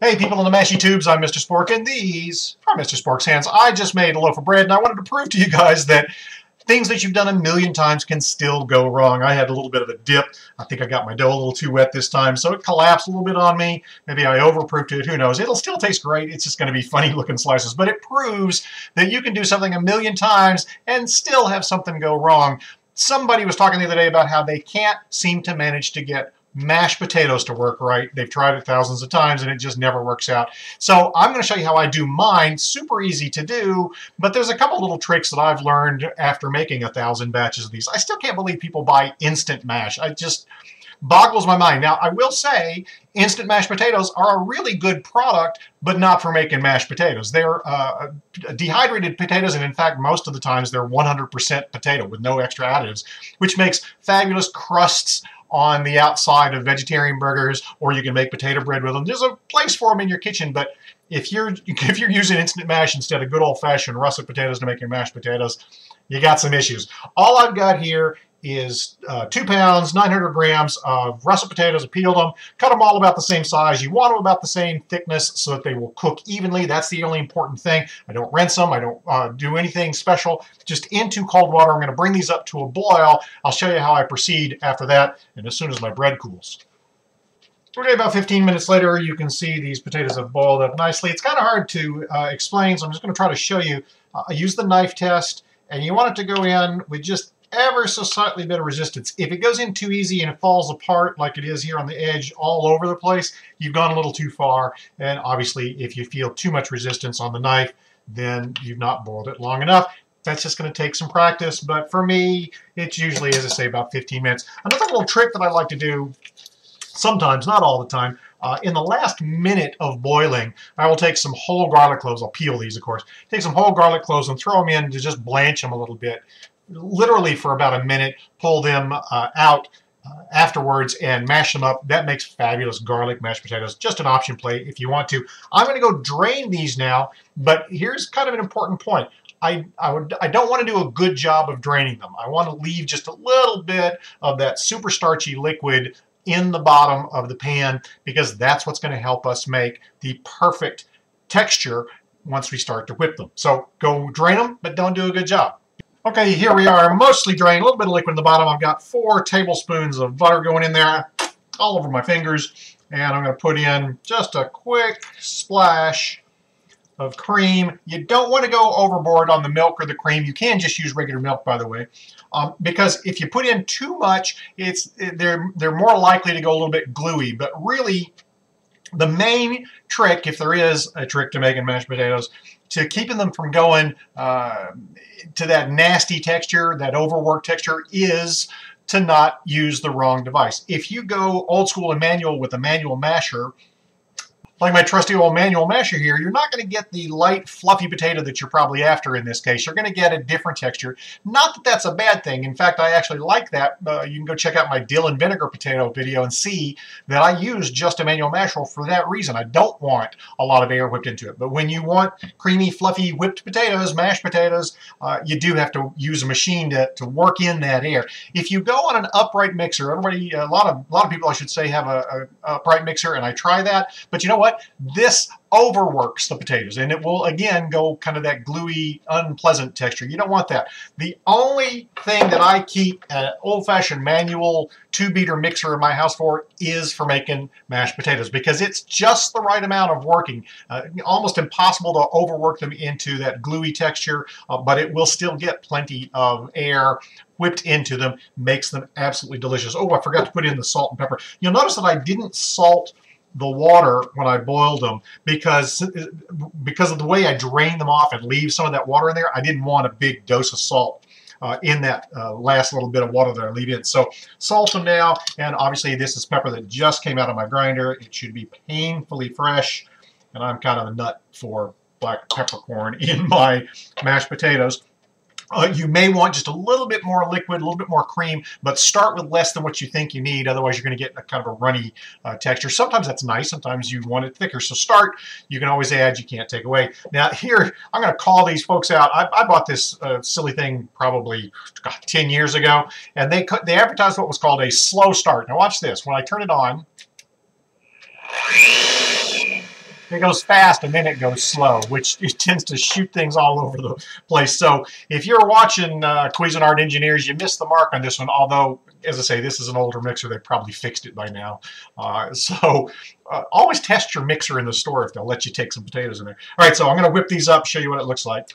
Hey people in the mashy tubes, I'm Mr. Spork, and these are Mr. Spork's hands. I just made a loaf of bread, and I wanted to prove to you guys that things that you've done a million times can still go wrong. I had a little bit of a dip. I think I got my dough a little too wet this time, so it collapsed a little bit on me. Maybe I overproofed it, who knows. It'll still taste great. It's just going to be funny looking slices, but it proves that you can do something a million times and still have something go wrong. Somebody was talking the other day about how they can't seem to manage to get mashed potatoes to work right. They've tried it thousands of times and it just never works out. So I'm going to show you how I do mine. Super easy to do, but there's a couple little tricks that I've learned after making 1,000 batches of these. I still can't believe people buy instant mash. It just boggles my mind. Now, I will say instant mashed potatoes are a really good product, but not for making mashed potatoes. They're dehydrated potatoes, and in fact, most of the times they're 100% potato with no extra additives, which makes fabulous crusts on the outside of vegetarian burgers, or you can make potato bread with them. There's a place for them in your kitchen, but if you're using instant mash instead of good old-fashioned russet potatoes to make your mashed potatoes, you got some issues. All I've got here is 2 pounds, 900 grams of russet potatoes. I peeled them, cut them all about the same size. You want them about the same thickness so that they will cook evenly. That's the only important thing. I don't rinse them. I don't do anything special. Just into cold water. I'm going to bring these up to a boil. I'll show you how I proceed after that, and as soon as my bread cools. Okay, about 15 minutes later, you can see these potatoes have boiled up nicely. It's kind of hard to explain, so I'm just going to try to show you. I use the knife test, and you want it to go in with just ever so slightly bit of resistance. If it goes in too easy and it falls apart like it is here on the edge all over the place, you've gone a little too far. And obviously, if you feel too much resistance on the knife, then you've not boiled it long enough. That's just going to take some practice. But for me, it's usually, as I say, about 15 minutes. Another little trick that I like to do sometimes, not all the time, in the last minute of boiling, I will take some whole garlic cloves. I'll peel these, of course. Take some whole garlic cloves and throw them in to just blanch them a little bit. Literally for about a minute, pull them out afterwards and mash them up. That makes fabulous garlic mashed potatoes. Just an option play if you want to. I'm going to go drain these now, but here's kind of an important point. I don't want to do a good job of draining them. I want to leave just a little bit of that super starchy liquid in the bottom of the pan, because that's what's going to help us make the perfect texture once we start to whip them. So go drain them, but don't do a good job. Okay, here we are, mostly drained, a little bit of liquid in the bottom. I've got 4 tablespoons of butter going in there, all over my fingers, and I'm going to put in just a quick splash of cream. You don't want to go overboard on the milk or the cream. You can just use regular milk, by the way, because if you put in too much, they're more likely to go a little bit gluey. But really, the main trick, if there is a trick to making mashed potatoes, to keeping them from going to that nasty texture, that overworked texture, is to not use the wrong device. If you go old school and manual with a manual masher, like my trusty old manual masher here, you're not going to get the light, fluffy potato that you're probably after in this case. You're going to get a different texture. Not that that's a bad thing. In fact, I actually like that. You can go check out my dill and vinegar potato video and see that I use just a manual masher for that reason. I don't want a lot of air whipped into it. But when you want creamy, fluffy, whipped potatoes, mashed potatoes, you do have to use a machine to work in that air. If you go on an upright mixer, everybody, a lot of people, I should say, have a upright mixer, and I try that. But you know what? This overworks the potatoes, and it will again go kind of that gluey, unpleasant texture. You don't want that. The only thing that I keep an old-fashioned manual 2-beater mixer in my house for is for making mashed potatoes, because it's just the right amount of working. Almost impossible to overwork them into that gluey texture, but it will still get plenty of air whipped into them. Makes them absolutely delicious. Oh, I forgot to put in the salt and pepper. You'll notice that I didn't salt the water when I boiled them because of the way I drain them off and leave some of that water in there. I didn't want a big dose of salt in that last little bit of water that I leave in. So salt them now, and obviously this is pepper that just came out of my grinder. It should be painfully fresh, and I'm kind of a nut for black peppercorn in my mashed potatoes. You may want just a little bit more liquid, a little bit more cream, but start with less than what you think you need. Otherwise, you're going to get a kind of a runny texture. Sometimes that's nice. Sometimes you want it thicker. So start. You can always add. You can't take away. Now here, I'm going to call these folks out. I bought this silly thing probably 10 years ago, and they advertised what was called a slow start. Now watch this. When I turn it on, It goes fast and then it goes slow, which it tends to shoot things all over the place. So if you're watching Cuisinart Engineers, you missed the mark on this one, although, as I say, this is an older mixer. They probably fixed it by now. Always test your mixer in the store if they'll let you take some potatoes in there. All right, so I'm going to whip these up, show you what it looks like.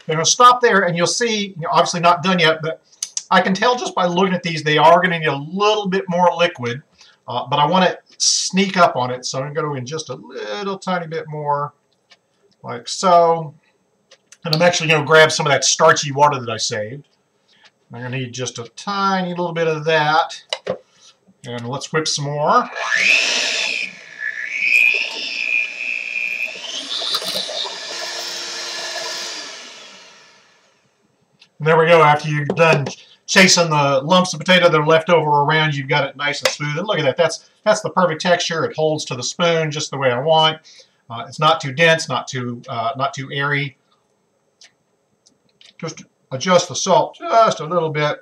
I'm going to stop there, and you'll see, obviously not done yet, but I can tell just by looking at these, they are going to need a little bit more liquid, but I want to sneak up on it, so I'm going to go in just a little tiny bit more, like so. And I'm actually going to grab some of that starchy water that I saved. I'm going to need just a tiny little bit of that, and let's whip some more. And there we go. After you've done chasing the lumps of potato that are left over around, you've got it nice and smooth. And look at that. That's the perfect texture. It holds to the spoon just the way I want. It's not too dense, not too airy. Just adjust the salt just a little bit.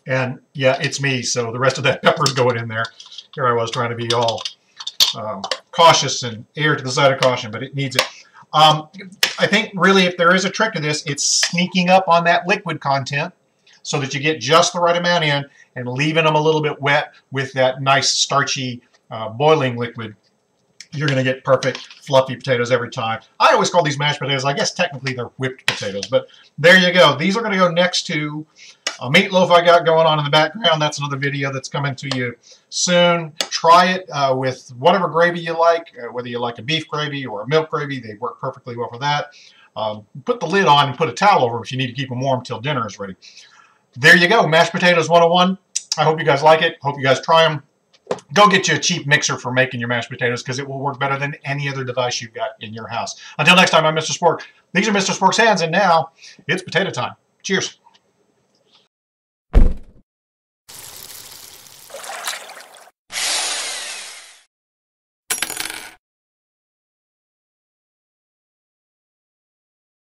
And yeah, it's me. So the rest of that pepper is going in there. Here I was trying to be all cautious and err to the side of caution, but it needs it. I think really if there is a trick to this, it's sneaking up on that liquid content so that you get just the right amount in and leaving them a little bit wet with that nice starchy boiling liquid. You're going to get perfect fluffy potatoes every time. I always call these mashed potatoes, I guess technically they're whipped potatoes, but there you go. These are going to go next to a meatloaf I got going on in the background. That's another video that's coming to you soon. Try it with whatever gravy you like, whether you like a beef gravy or a milk gravy. They work perfectly well for that. Put the lid on and put a towel over them if you need to keep them warm until dinner is ready. There you go, Mashed Potatoes 101. I hope you guys like it. Hope you guys try them. Go get you a cheap mixer for making your mashed potatoes because it will work better than any other device you've got in your house. Until next time, I'm Mr. Spork. These are Mr. Spork's hands, and now it's potato time. Cheers.